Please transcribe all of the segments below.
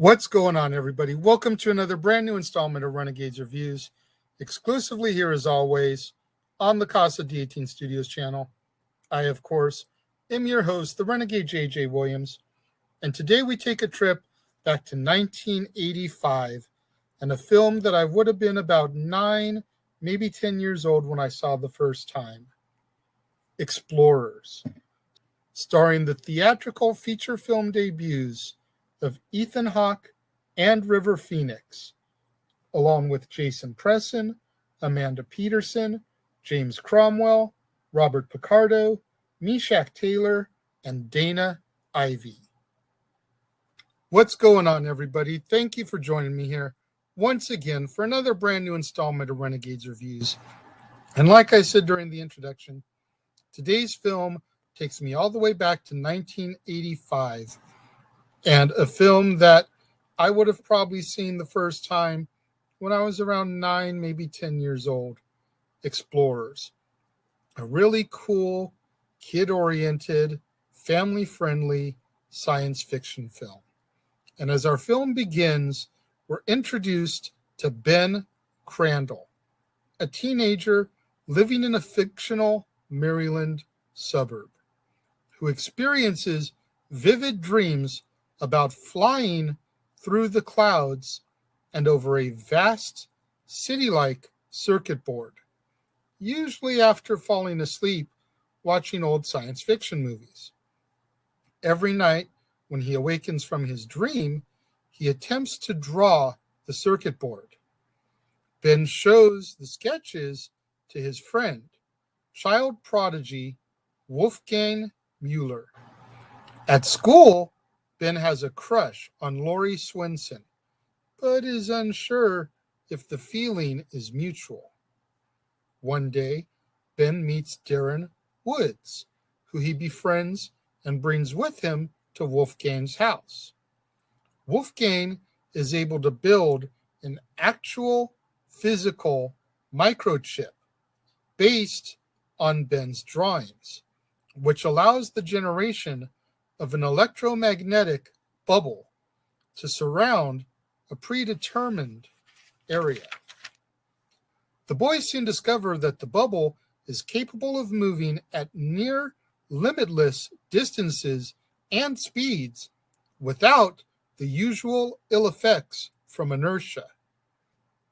What's going on, everybody? Welcome to another brand new installment of Renegades Reviews, exclusively here as always on the Casa D18 Studios channel. I, of course, am your host, the Renegade J.J. Williams, and today we take a trip back to 1985 and a film that I would have been about 9, maybe 10 years old when I saw the first time, Explorers, starring the theatrical feature film debuts of Ethan Hawke and River Phoenix, along with Jason Presson, Amanda Peterson, James Cromwell, Robert Picardo, Meshach Taylor, and Dana Ivey. What's going on, everybody? Thank you for joining me here once again for another brand new installment of Renegades Reviews. And like I said during the introduction, today's film takes me all the way back to 1985, and a film that I would have probably seen the first time when I was around 9, maybe 10 years old, Explorers. A really cool, kid-oriented, family-friendly science fiction film. And as our film begins, we're introduced to Ben Crandall, a teenager living in a fictional Maryland suburb, who experiences vivid dreams about flying through the clouds and over a vast city-like circuit board, usually after falling asleep watching old science fiction movies. Every night when he awakens from his dream, he attempts to draw the circuit board. Ben shows the sketches to his friend, child prodigy Wolfgang Mueller. At school, Ben has a crush on Lori Swenson, but is unsure if the feeling is mutual. One day, Ben meets Darren Woods, who he befriends and brings with him to Wolfgang's house. Wolfgang is able to build an actual physical microchip based on Ben's drawings, which allows the generation of an electromagnetic bubble to surround a predetermined area. The boys soon discover that the bubble is capable of moving at near limitless distances and speeds without the usual ill effects from inertia.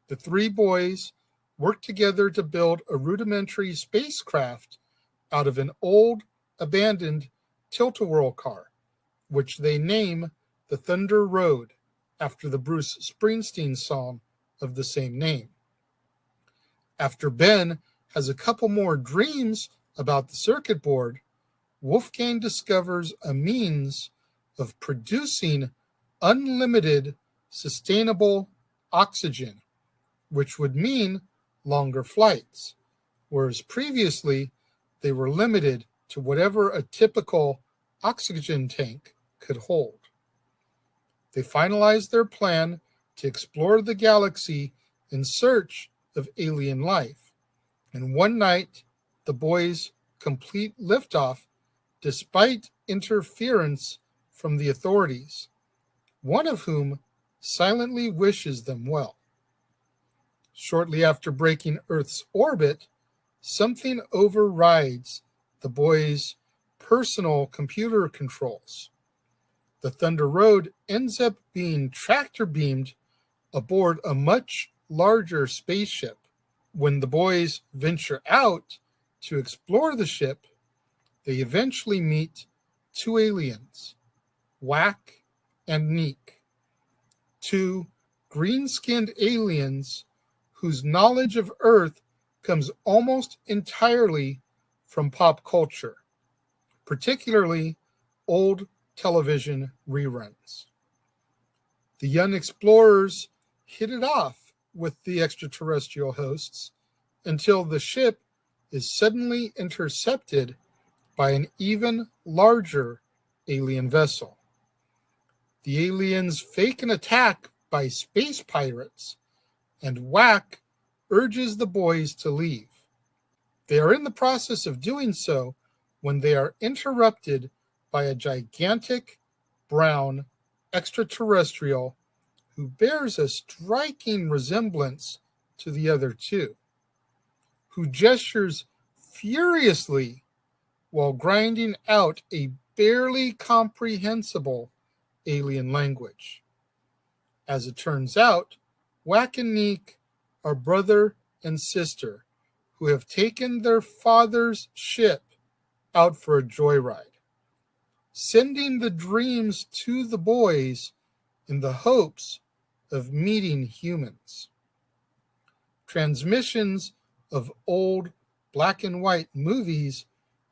The three boys work together to build a rudimentary spacecraft out of an old, abandoned tilt-a-whirl car, which they name the Thunder Road after the Bruce Springsteen song of the same name. After Ben has a couple more dreams about the circuit board, Wolfgang discovers a means of producing unlimited sustainable oxygen, which would mean longer flights, whereas previously they were limited to whatever a typical oxygen tank could hold. They finalized their plan to explore the galaxy in search of alien life, and one night the boys complete liftoff despite interference from the authorities, one of whom silently wishes them well. Shortly after breaking Earth's orbit, something overrides the boys' personal computer controls. The Thunder Road ends up being tractor beamed aboard a much larger spaceship. When the boys venture out to explore the ship, they eventually meet two aliens, Whack and Neek, two green-skinned aliens whose knowledge of Earth comes almost entirely from pop culture, particularly old television reruns. The young explorers hit it off with the extraterrestrial hosts until the ship is suddenly intercepted by an even larger alien vessel. The aliens fake an attack by space pirates, and Whack urges the boys to leave. They are in the process of doing so when they are interrupted by a gigantic brown extraterrestrial who bears a striking resemblance to the other two, who gestures furiously while grinding out a barely comprehensible alien language. As it turns out, Wack and Neek are brother and sister who have taken their father's ship out for a joyride, sending the dreams to the boys in the hopes of meeting humans. Transmissions of old black and white movies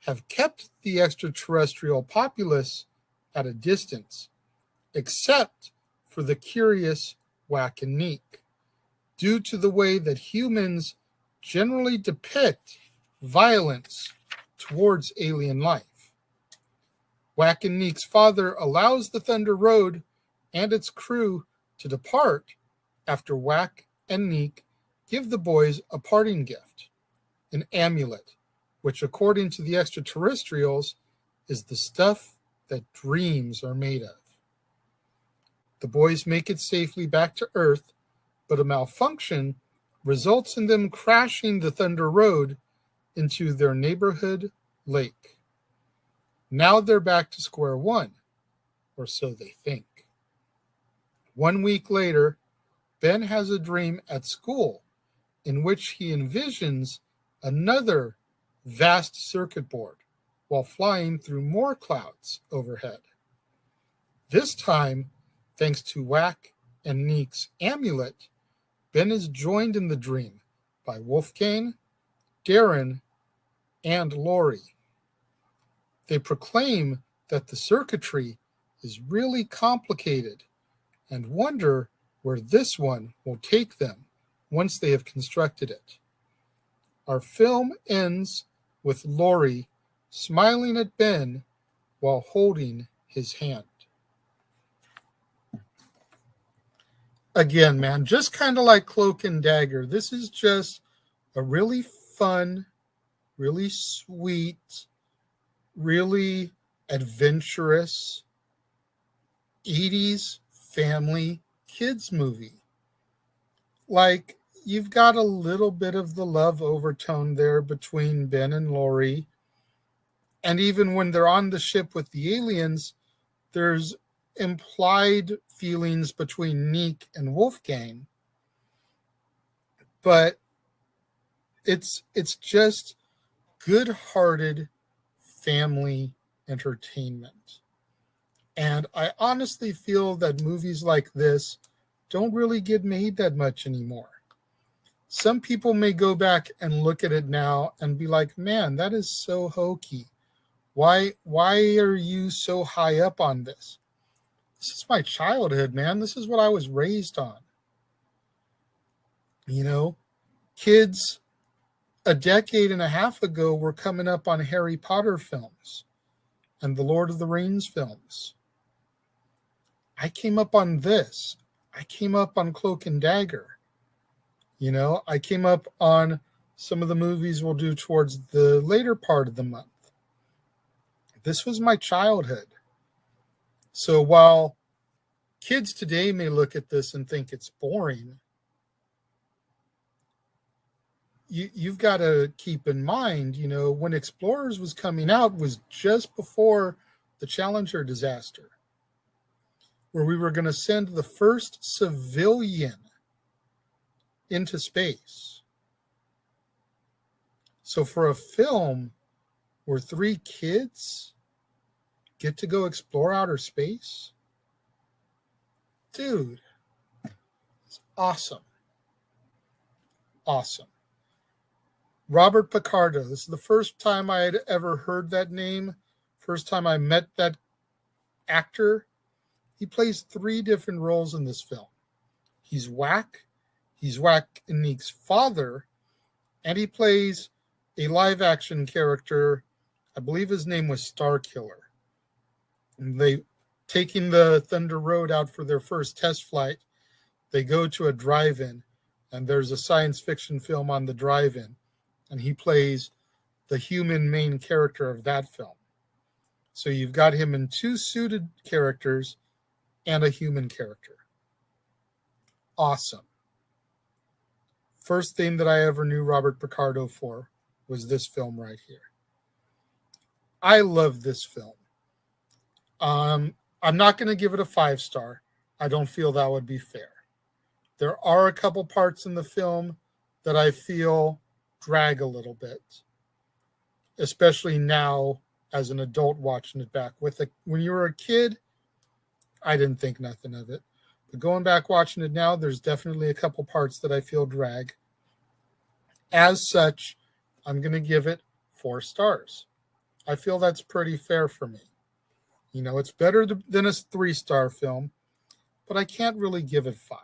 have kept the extraterrestrial populace at a distance, except for the curious Wack and Neek, due to the way that humans generally depict violence towards alien life. Wack and Neek's father allows the Thunder Road and its crew to depart after Wack and Neek give the boys a parting gift, an amulet, which according to the extraterrestrials is the stuff that dreams are made of. The boys make it safely back to Earth, but a malfunction results in them crashing the Thunder Road into their neighborhood lake. Now they're back to square one, or so they think. 1 week later, Ben has a dream at school in which he envisions another vast circuit board while flying through more clouds overhead. This time, thanks to Wack and Neek's amulet, Ben is joined in the dream by Wolfgang, Darren, and Laurie. They proclaim that the circuitry is really complicated and wonder where this one will take them once they have constructed it. Our film ends with Laurie smiling at Ben while holding his hand. Again, man, just kind of like Cloak and Dagger. This is just a really fun, really sweet, really adventurous 80s family kids movie. Like, you've got a little bit of the love overtone there between Ben and Laurie. And even when they're on the ship with the aliens, there's implied feelings between Neek and Wolfgang. But it's just good-hearted family entertainment. And I honestly feel that movies like this don't really get made that much anymore. Some people may go back and look at it now and be like, man, that is so hokey. Why are you so high up on this? This is my childhood, man. This is what I was raised on. You know, kids a decade and a half ago were coming up on Harry Potter films and the Lord of the Rings films. I came up on this. I came up on Cloak and Dagger. You know, I came up on some of the movies we'll do towards the later part of the month. This was my childhood. So while kids today may look at this and think it's boring, you've got to keep in mind, you know, when Explorers was coming out was just before the Challenger disaster, where we were going to send the first civilian into space. So for a film where 3 kids get to go explore outer space, dude, it's awesome. Awesome. Robert Picardo. This is the first time I had ever heard that name. First time I met that actor. He plays 3 different roles in this film. He's Wack and Neek's father, and he plays a live-action character. I believe his name was Starkiller. And they, taking the Thunder Road out for their first test flight, they go to a drive-in, and there's a science fiction film on the drive-in, and he plays the human main character of that film. So you've got him in 2 suited characters and a human character. awesome. First thing that I ever knew Robert Picardo for was this film right here. I love this film. I'm not going to give it a 5-star. I don't feel that would be fair. There are a couple parts in the film that I feel drag a little bit, especially now as an adult watching it back. When you were a kid, I didn't think nothing of it. But going back watching it now, there's definitely a couple parts that I feel drag. As such, I'm going to give it 4 stars. I feel that's pretty fair for me. You know, it's better than a 3-star film, but I can't really give it 5.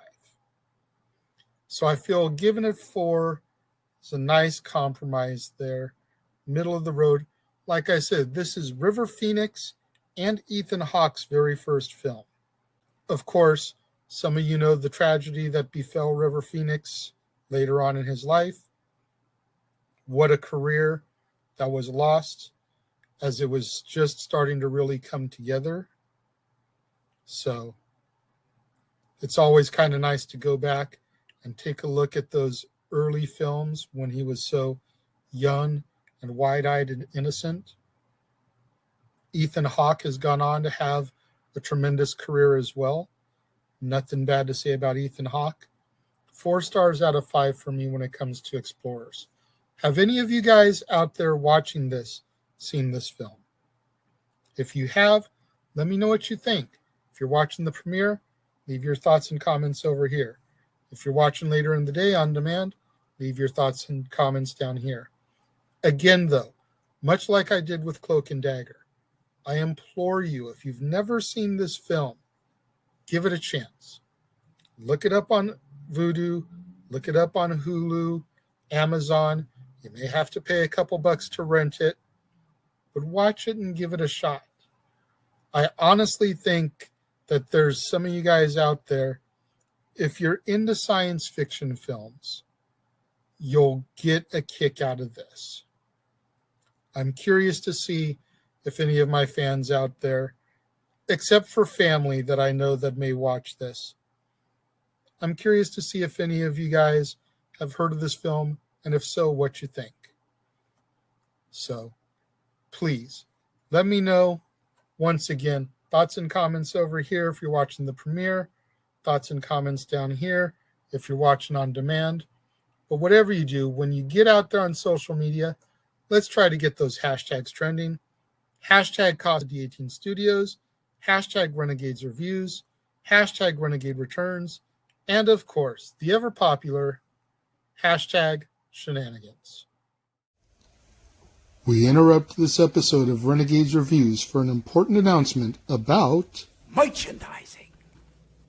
So I feel giving it 4 is a nice compromise there, middle of the road. Like I said, this is River Phoenix and Ethan Hawke's very first film. Of course, some of you know the tragedy that befell River Phoenix later on in his life. What a career that was lost as it was just starting to really come together. So it's always kind of nice to go back and take a look at those early films when he was so young and wide-eyed and innocent. Ethan Hawke has gone on to have a tremendous career as well. Nothing bad to say about Ethan Hawke. 4 stars out of 5 for me when it comes to Explorers. Have any of you guys out there watching this seen this film? If you have, let me know what you think. If you're watching the premiere, leave your thoughts and comments over here. If you're watching later in the day on demand, leave your thoughts and comments down here. Again, though, much like I did with Cloak and Dagger, I implore you, if you've never seen this film, give it a chance. Look it up on Vudu, look it up on Hulu, Amazon. You may have to pay a couple bucks to rent it, but watch it and give it a shot. I honestly think that there's some of you guys out there, if you're into science fiction films, you'll get a kick out of this. I'm curious to see if any of my fans out there, except for family that I know that may watch this, I'm curious to see if any of you guys have heard of this film, and if so, what you think. So, please, let me know. Once again, thoughts and comments over here if you're watching the premiere, thoughts and comments down here if you're watching on demand. But whatever you do, when you get out there on social media, let's try to get those hashtags trending. Hashtag Casa D18 Studios, hashtag Renegades Reviews, hashtag Renegade Returns, and of course, the ever popular hashtag Shenanigans. We interrupt this episode of Renegades Reviews for an important announcement about merchandising.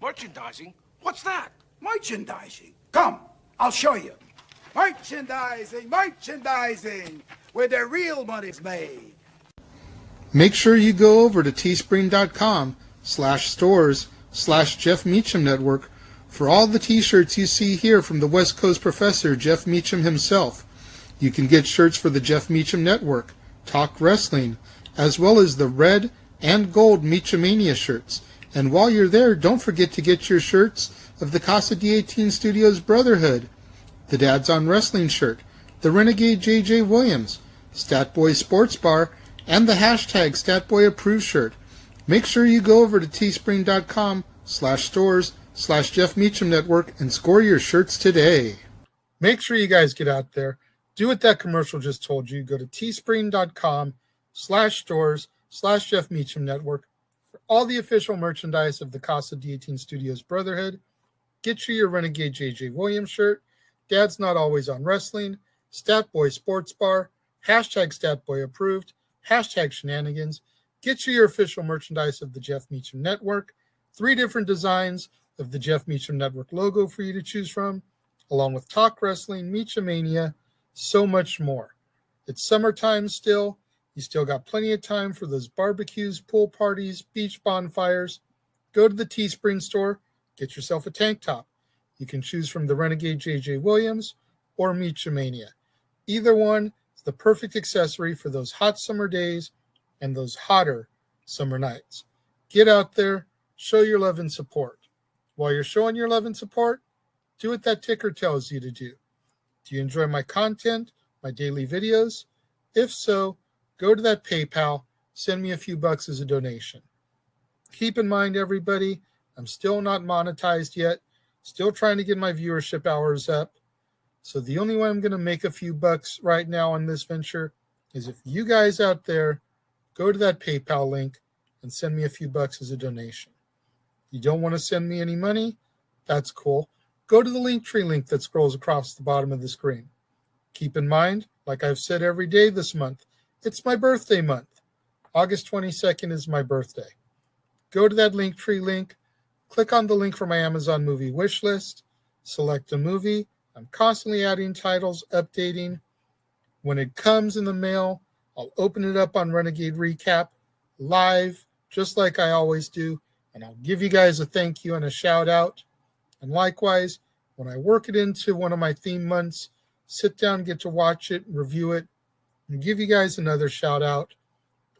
Merchandising? What's that? Merchandising. Come, I'll show you. Merchandising, where the real money's made. Make sure you go over to teespring.com/stores/Jeff Meacham Network for all the t-shirts you see here from the West Coast professor, Jeff Meacham himself. You can get shirts for the Jeff Meacham Network, Talk Wrestling, as well as the red and gold Meachamania shirts. And while you're there, don't forget to get your shirts of the Casa D18 Studios Brotherhood, the Dads on Wrestling shirt, the Renegade J.J. Williams, Statboy Sports Bar, and the hashtag Statboy Approved shirt. Make sure you go over to teespring.com/stores/Jeff Meacham Network and score your shirts today. Make sure you guys get out there. Do what that commercial just told you. Go to teespring.com/stores/Jeff Meacham Network for all the official merchandise of the Casa D18 Studios Brotherhood. Get you your Renegade J.J. Williams shirt, Dad's Not Always on Wrestling, Statboy Sports Bar, hashtag Statboy Approved, hashtag Shenanigans. Get you your official merchandise of the Jeff Meacham Network, 3 different designs of the Jeff Meacham Network logo for you to choose from, along with Talk Wrestling, Meachamania, so much more. It's summertime still. You still got plenty of time for those barbecues, pool parties, beach bonfires. Go to the Teespring store, get yourself a tank top. You can choose from the Renegade J.J. Williams or Meachamania. Either one is the perfect accessory for those hot summer days and those hotter summer nights. Get out there, show your love and support. While you're showing your love and support, Do what that ticker tells you to do. Do you enjoy my content, my daily videos? If so, go to that PayPal, send me a few bucks as a donation. Keep in mind, everybody, I'm still not monetized yet, still trying to get my viewership hours up. So the only way I'm going to make a few bucks right now on this venture is if you guys out there go to that PayPal link and send me a few bucks as a donation. You don't want to send me any money? That's cool. Go to the Linktree link that scrolls across the bottom of the screen. Keep in mind, like I've said every day this month, it's my birthday month. August 22nd is my birthday. Go to that Linktree link, click on the link for my Amazon movie wish list, select a movie. I'm constantly adding titles, updating. When it comes in the mail, I'll open it up on Renegade Recap live, just like I always do, and I'll give you guys a thank you and a shout out. And likewise, when I work it into one of my theme months, sit down, get to watch it, review it, and give you guys another shout out.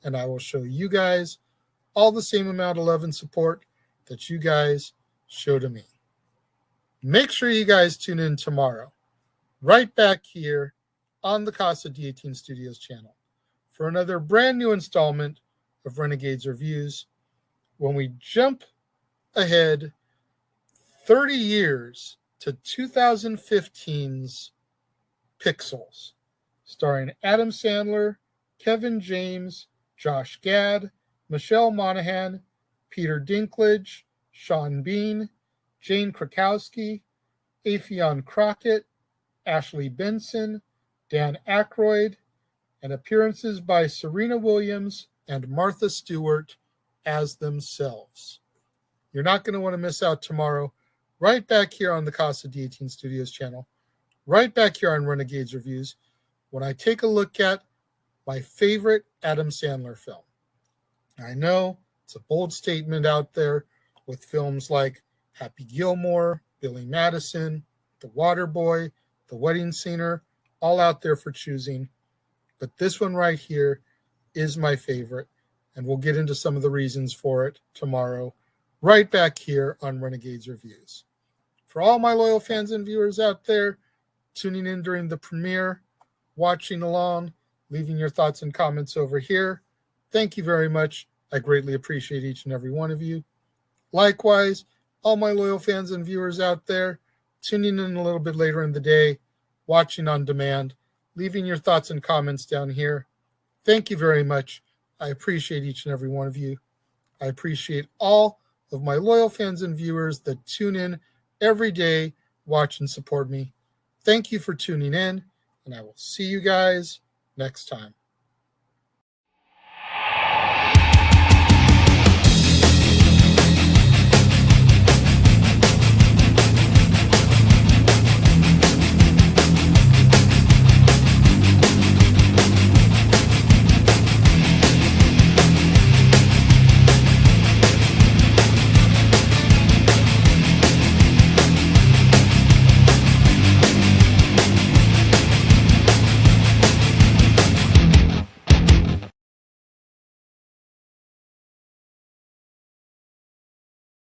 And I will show you guys all the same amount of love and support that you guys show to me. Make sure you guys tune in tomorrow, right back here on the Casa D18 Studios channel for another brand new installment of Renegades Reviews when we jump ahead 30 years to 2015's Pixels, starring Adam Sandler, Kevin James, Josh Gad, Michelle Monaghan, Peter Dinklage, Sean Bean, Jane Krakowski, Afion Crockett, Ashley Benson, Dan Aykroyd, and appearances by Serena Williams and Martha Stewart as themselves. You're not going to want to miss out tomorrow, right back here on the Casa D18 Studios channel, right back here on Renegades Reviews, when I take a look at my favorite Adam Sandler film. I know it's a bold statement out there with films like Happy Gilmore, Billy Madison, The Waterboy, The Wedding Singer, all out there for choosing. But this one right here is my favorite, and we'll get into some of the reasons for it tomorrow, right back here on Renegades Reviews. For all my loyal fans and viewers out there tuning in during the premiere, watching along, leaving your thoughts and comments over here, thank you very much. I greatly appreciate each and every one of you. Likewise, all my loyal fans and viewers out there tuning in a little bit later in the day, watching on demand, leaving your thoughts and comments down here. Thank you very much. I appreciate each and every one of you. I appreciate all of my loyal fans and viewers that tune in every day, watch and support me. Thank you for tuning in, and I will see you guys next time.